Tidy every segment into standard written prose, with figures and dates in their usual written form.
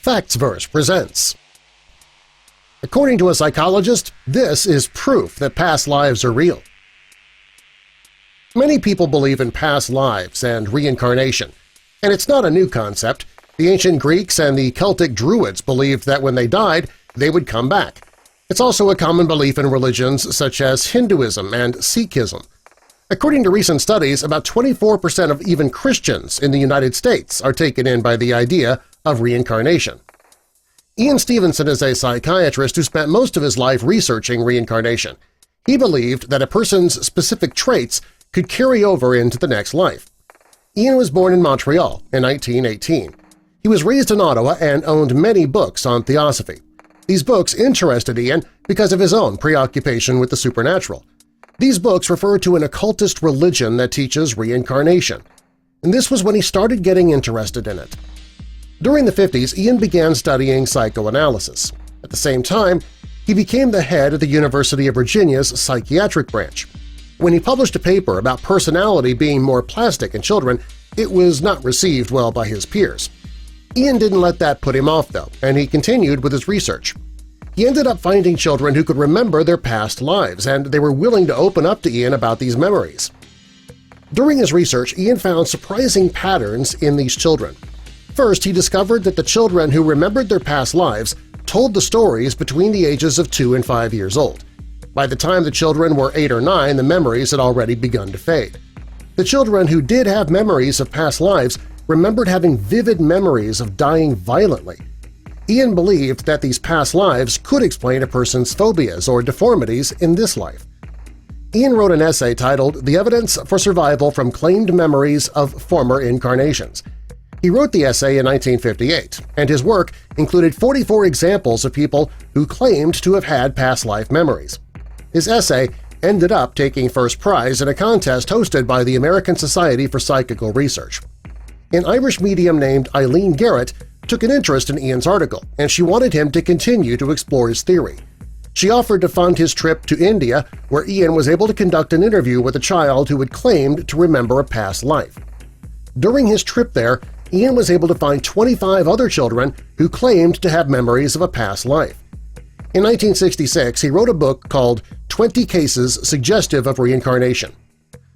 Factsverse presents. According to a psychologist, this is proof that past lives are real. Many people believe in past lives and reincarnation, and it's not a new concept. The ancient Greeks and the Celtic Druids believed that when they died, they would come back. It's also a common belief in religions such as Hinduism and Sikhism. According to recent studies, about 24% of even Christians in the United States are taken in by the idea of reincarnation. Ian Stevenson is a psychiatrist who spent most of his life researching reincarnation. He believed that a person's specific traits could carry over into the next life. Ian was born in Montreal in 1918. He was raised in Ottawa and owned many books on theosophy. These books interested Ian because of his own preoccupation with the supernatural. These books refer to an occultist religion that teaches reincarnation, and this was when he started getting interested in it. During the 50s, Ian began studying psychoanalysis. At the same time, he became the head of the University of Virginia's psychiatric branch. When he published a paper about personality being more plastic in children, it was not received well by his peers. Ian didn't let that put him off, though, and he continued with his research. He ended up finding children who could remember their past lives, and they were willing to open up to Ian about these memories. During his research, Ian found surprising patterns in these children. First, he discovered that the children who remembered their past lives told the stories between the ages of 2 and 5 years old. By the time the children were 8 or 9, the memories had already begun to fade. The children who did have memories of past lives remembered having vivid memories of dying violently. Ian believed that these past lives could explain a person's phobias or deformities in this life. Ian wrote an essay titled "The Evidence for Survival from Claimed Memories of Former Incarnations." He wrote the essay in 1958, and his work included 44 examples of people who claimed to have had past life memories. His essay ended up taking first prize in a contest hosted by the American Society for Psychical Research. An Irish medium named Eileen Garrett took an interest in Ian's article, and she wanted him to continue to explore his theory. She offered to fund his trip to India, where Ian was able to conduct an interview with a child who had claimed to remember a past life. During his trip there, Ian was able to find 25 other children who claimed to have memories of a past life. In 1966, he wrote a book called 20 Cases Suggestive of Reincarnation.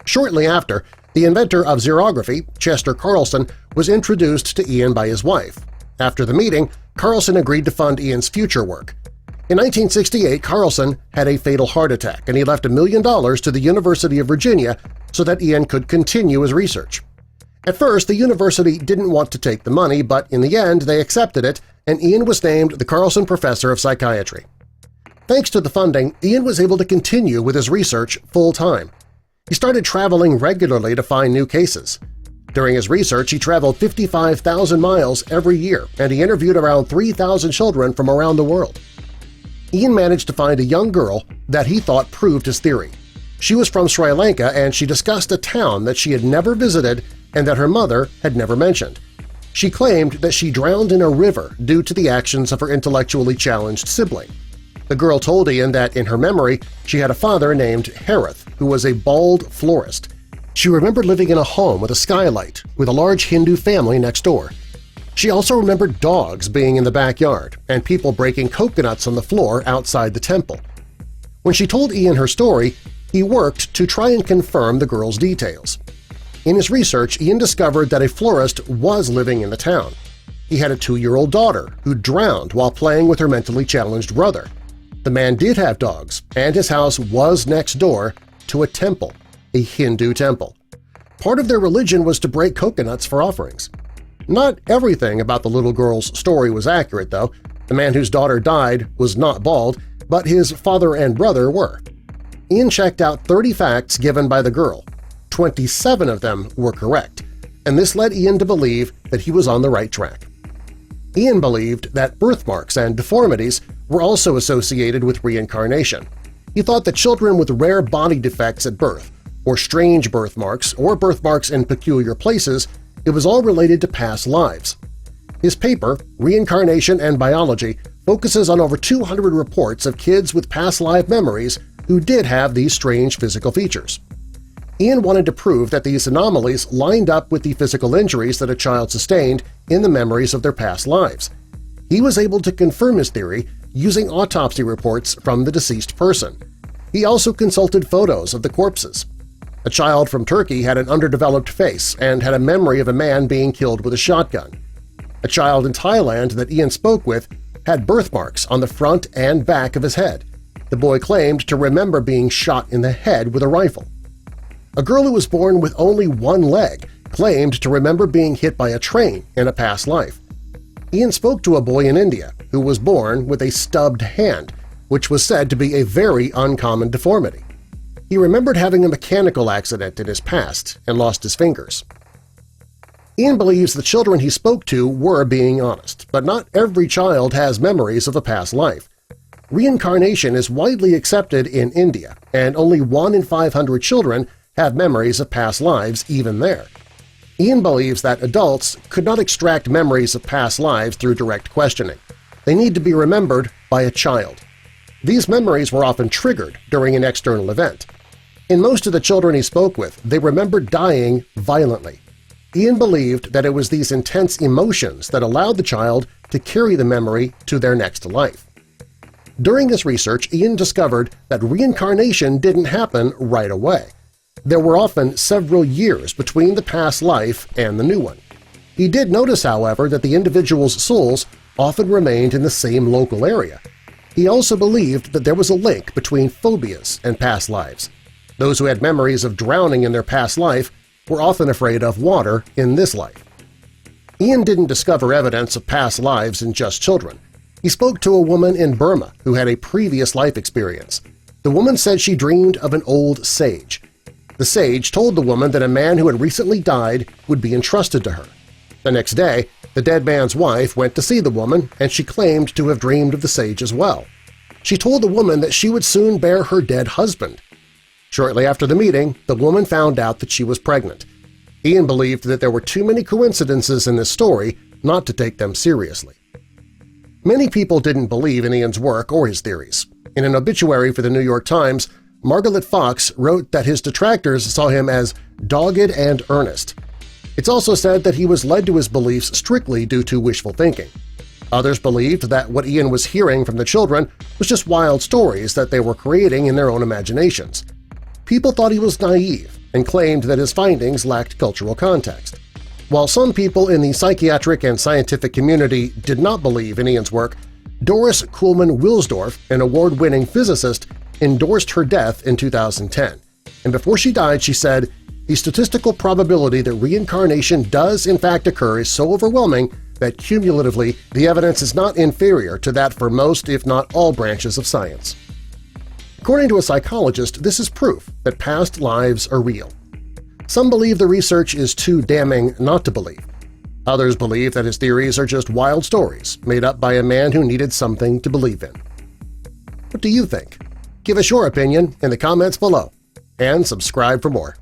Shortly after, the inventor of xerography, Chester Carlson, was introduced to Ian by his wife. After the meeting, Carlson agreed to fund Ian's future work. In 1968, Carlson had a fatal heart attack, and he left $1 million to the University of Virginia so that Ian could continue his research. At first, the university didn't want to take the money, but in the end they accepted it, and Ian was named the Carlson Professor of Psychiatry. Thanks to the funding, Ian was able to continue with his research full-time. He started traveling regularly to find new cases. During his research, he traveled 55,000 miles every year, and he interviewed around 3,000 children from around the world. Ian managed to find a young girl that he thought proved his theory. She was from Sri Lanka, and she discussed a town that she had never visited and that her mother had never mentioned. She claimed that she drowned in a river due to the actions of her intellectually challenged sibling. The girl told Ian that in her memory she had a father named Harith, who was a bald florist. She remembered living in a home with a skylight with a large Hindu family next door. She also remembered dogs being in the backyard and people breaking coconuts on the floor outside the temple. When she told Ian her story, he worked to try and confirm the girl's details. In his research, Ian discovered that a florist was living in the town. He had a 2-year-old daughter who drowned while playing with her mentally challenged brother. The man did have dogs, and his house was next door to a temple, a Hindu temple. Part of their religion was to break coconuts for offerings. Not everything about the little girl's story was accurate, though. The man whose daughter died was not bald, but his father and brother were. Ian checked out 30 facts given by the girl. 27 of them were correct, and this led Ian to believe that he was on the right track. Ian believed that birthmarks and deformities were also associated with reincarnation. He thought that children with rare body defects at birth, or strange birthmarks, or birthmarks in peculiar places, it was all related to past lives. His paper, Reincarnation and Biology, focuses on over 200 reports of kids with past life memories who did have these strange physical features. Ian wanted to prove that these anomalies lined up with the physical injuries that a child sustained in the memories of their past lives. He was able to confirm his theory using autopsy reports from the deceased person. He also consulted photos of the corpses. A child from Turkey had an underdeveloped face and had a memory of a man being killed with a shotgun. A child in Thailand that Ian spoke with had birthmarks on the front and back of his head. The boy claimed to remember being shot in the head with a rifle. A girl who was born with only one leg claimed to remember being hit by a train in a past life. Ian spoke to a boy in India who was born with a stubbed hand, which was said to be a very uncommon deformity. He remembered having a mechanical accident in his past and lost his fingers. Ian believes the children he spoke to were being honest, but not every child has memories of a past life. Reincarnation is widely accepted in India, and only 1 in 500 children have memories of past lives even there. Ian believes that adults could not extract memories of past lives through direct questioning. They need to be remembered by a child. These memories were often triggered during an external event. In most of the children he spoke with, they remembered dying violently. Ian believed that it was these intense emotions that allowed the child to carry the memory to their next life. During this research, Ian discovered that reincarnation didn't happen right away. There were often several years between the past life and the new one. He did notice, however, that the individual's souls often remained in the same local area. He also believed that there was a link between phobias and past lives. Those who had memories of drowning in their past life were often afraid of water in this life. Ian didn't discover evidence of past lives in just children. He spoke to a woman in Burma who had a previous life experience. The woman said she dreamed of an old sage. The sage told the woman that a man who had recently died would be entrusted to her. The next day, the dead man's wife went to see the woman, and she claimed to have dreamed of the sage as well. She told the woman that she would soon bear her dead husband. Shortly after the meeting, the woman found out that she was pregnant. Ian believed that there were too many coincidences in this story not to take them seriously. Many people didn't believe in Ian's work or his theories. In an obituary for the New York Times, Margaret Fox wrote that his detractors saw him as dogged and earnest. It's also said that he was led to his beliefs strictly due to wishful thinking. Others believed that what Ian was hearing from the children was just wild stories that they were creating in their own imaginations. People thought he was naive and claimed that his findings lacked cultural context. While some people in the psychiatric and scientific community did not believe in Ian's work, Doris Kuhlman-Wilsdorf, an award-winning physicist, endorsed her death in 2010. And before she died, she said, "The statistical probability that reincarnation does in fact occur is so overwhelming that cumulatively the evidence is not inferior to that for most, if not all, branches of science." According to a psychologist, this is proof that past lives are real. Some believe the research is too damning not to believe. Others believe that his theories are just wild stories made up by a man who needed something to believe in. What do you think? Give us your opinion in the comments below, and subscribe for more.